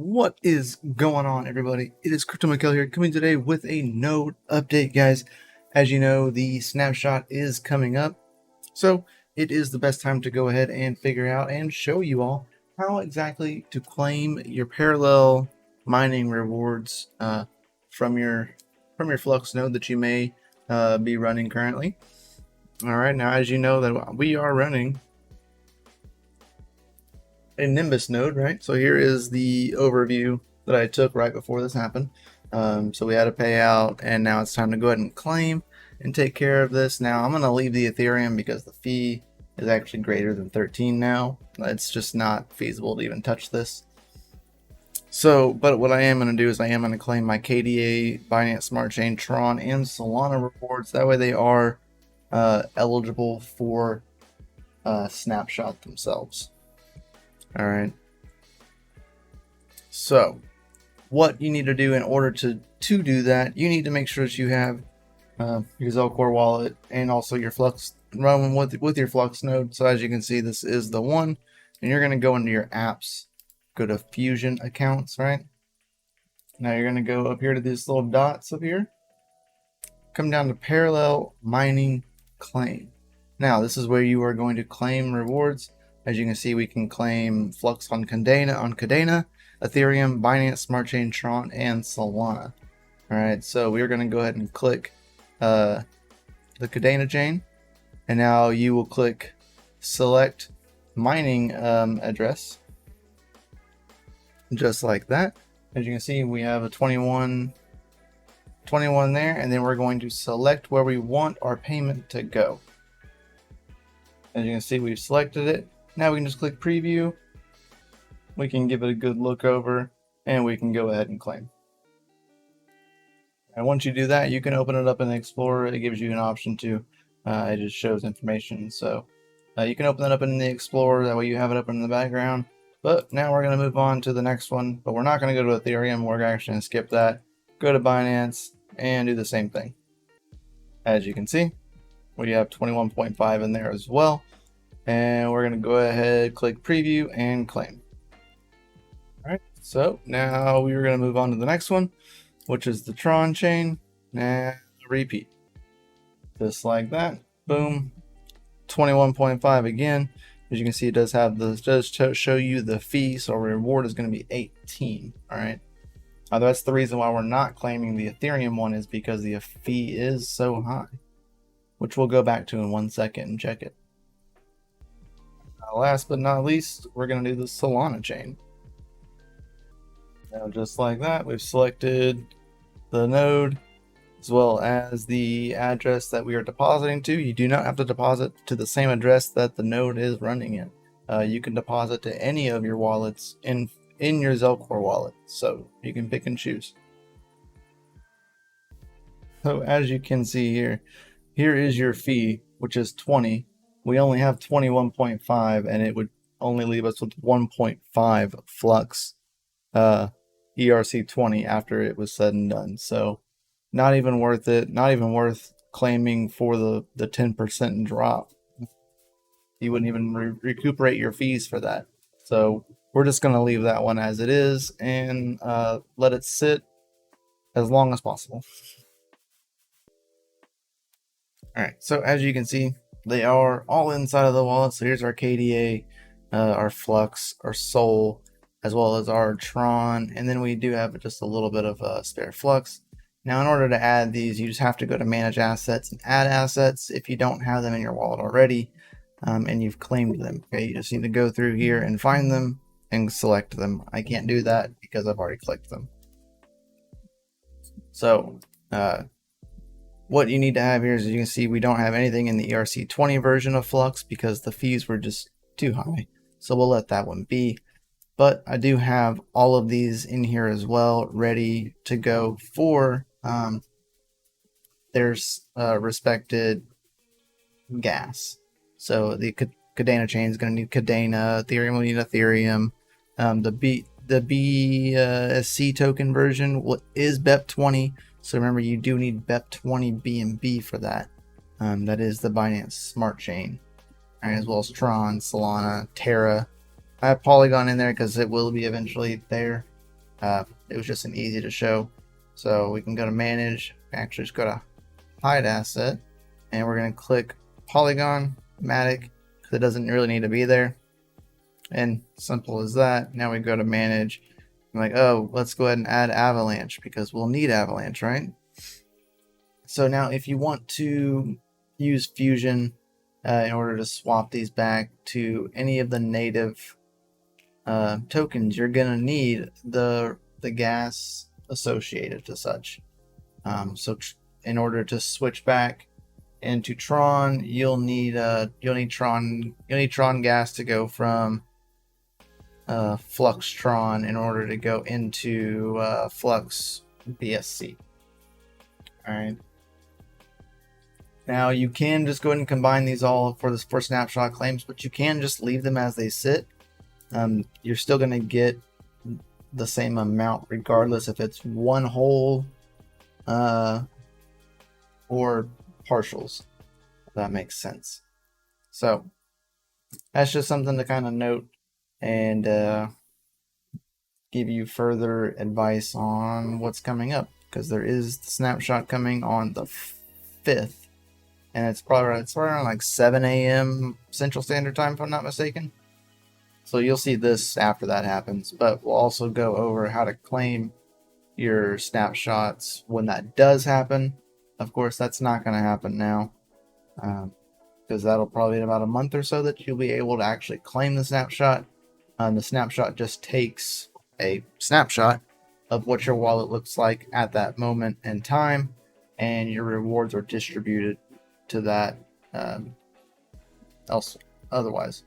What is going on, everybody? It is CryptoMykel here, coming today with a node update, guys. As you know, the snapshot is coming up, so it is the best time to go ahead and figure out and show you all how exactly to claim your parallel mining rewards from your Flux node that you may be running currently. All right, now as you know that we are running a Nimbus node, right? So here is the overview that I took right before this happened. So we had a payout, and now it's time to go ahead and claim and take care of this. Now I'm going to leave the Ethereum because the fee is actually greater than 13 now. It's just not feasible to even touch this. So, but what I am going to do is I am going to claim my KDA, Binance Smart Chain, Tron, and Solana rewards. That way they are eligible for snapshot themselves. All right. So what you need to do in order to do that, you need to make sure that you have your Zelcore wallet and also your Flux running with your Flux node. So as you can see, this is the one, and you're going to go into your apps, go to Fusion accounts, right? Now you're going to go up here to these little dots up here, come down to parallel mining claim. Now this is where you are going to claim rewards. As you can see, we can claim Flux on Cadena, Ethereum, Binance Smart Chain, Tron, and Solana. All right, so we're going to go ahead and click the Cadena chain, and now you will click select mining address, just like that. As you can see, we have a 21 there, and then we're going to select where we want our payment to go. As you can see, we've selected it. Now we can just click preview. We can give it a good look over, and we can go ahead and claim. And once you do that, you can open it up in the Explorer. It gives you an option to, it just shows information. So you can open that up in the Explorer. That way you have it up in the background. But now we're going to move on to the next one. But we're not going to go to Ethereum. We're actually going to skip that. Go to Binance and do the same thing. As you can see, we have 21.5 in there as well. And we're going to go ahead, click preview, and claim. All right, so now we're going to move on to the next one, which is the Tron chain. And repeat. Just like that. Boom. 21.5 again. As you can see, it does have show you the fee, so our reward is going to be 18. All right. That's the reason why we're not claiming the Ethereum one, is because the fee is so high, which we'll go back to in 1 second and check it. Last but not least, we're going to do the Solana chain. Now, just like that, we've selected the node as well as the address that we are depositing to. You do not have to deposit to the same address that the node is running in. You can deposit to any of your wallets in your Zelcore wallet, so you can pick and choose. So as you can see here is your fee, which is 20. We only have 21.5, and it would only leave us with 1.5 Flux ERC20 after it was said and done. So not even worth it, not even worth claiming for the 10% drop. You wouldn't even recuperate your fees for that. So we're just going to leave that one as it is and let it sit as long as possible. All right, so as you can see, they are all inside of the wallet. So here's our KDA, our Flux, our Sol, as well as our Tron, and then we do have just a little bit of spare Flux. Now, in order to add these, you just have to go to Manage Assets and Add Assets if you don't have them in your wallet already, and you've claimed them. Okay, you just need to go through here and find them and select them. I can't do that because I've already clicked them. So, what you need to have here is, as you can see, we don't have anything in the ERC20 version of Flux because the fees were just too high. So we'll let that one be. But I do have all of these in here as well, ready to go for their respected gas. So the Cadena chain is going to need Cadena, Ethereum will need Ethereum. The BSC token version is BEP20. So remember, you do need BEP20 BNB for that. That is the Binance Smart Chain, as well as Tron, Solana, Terra. I have Polygon in there because it will be eventually there. It was just an easy to show. So we can go to manage, actually just go to hide asset, and we're going to click polygon matic because it doesn't really need to be there. And simple as that. Now we go to manage. I'm like, oh, let's go ahead and add avalanche because we'll need avalanche, right? So now if you want to use fusion in order to swap these back to any of the native tokens, you're gonna need the gas associated to such. So in order to switch back into Tron, you'll need Tron gas to go from Flux Tron in order to go into Flux BSC. All right. Now you can just go ahead and combine these all for snapshot claims, but you can just leave them as they sit. You're still going to get the same amount regardless if it's one whole or partials, if that makes sense. So that's just something to kind of note and give you further advice on what's coming up, because there is the snapshot coming on the 5th, and it's probably around like 7 a.m. Central Standard Time, if I'm not mistaken. So you'll see this after that happens, but we'll also go over how to claim your snapshots when that does happen. Of course, that's not going to happen now, because that'll probably be about a month or so that you'll be able to actually claim the snapshot. The snapshot just takes a snapshot of what your wallet looks like at that moment in time, and your rewards are distributed to that otherwise.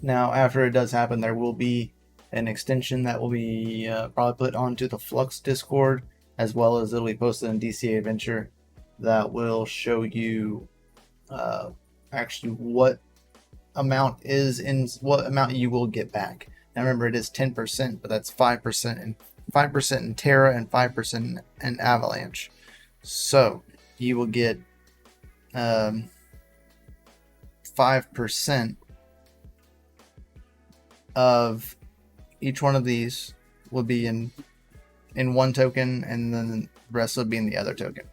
Now, after it does happen, there will be an extension that will be probably put onto the Flux Discord, as well as it'll be posted in DCA Adventure, that will show you actually what amount you will get back. Now remember, it is 10%, but that's 5% and 5% in Terra and 5% in Avalanche. So you will get 5% of each one of these will be in one token, and then the rest will be in the other token.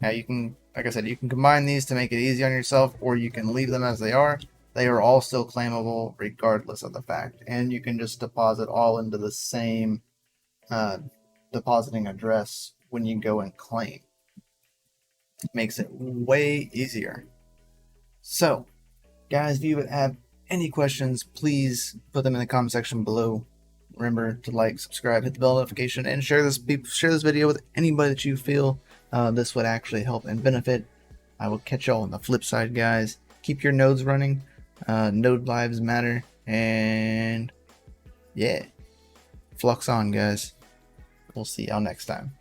Now you can, like I said, you can combine these to make it easy on yourself, or you can leave them as they are. They are all still claimable regardless of the fact, and you can just deposit all into the same depositing address when you go and claim. It makes it way easier. So, guys, if you have any questions, please put them in the comment section below. Remember to like, subscribe, hit the bell notification, and share this video with anybody that you feel this would actually help and benefit. I will catch y'all on the flip side, guys. Keep your nodes running. Node lives matter. And yeah, flux on, guys. We'll see y'all next time.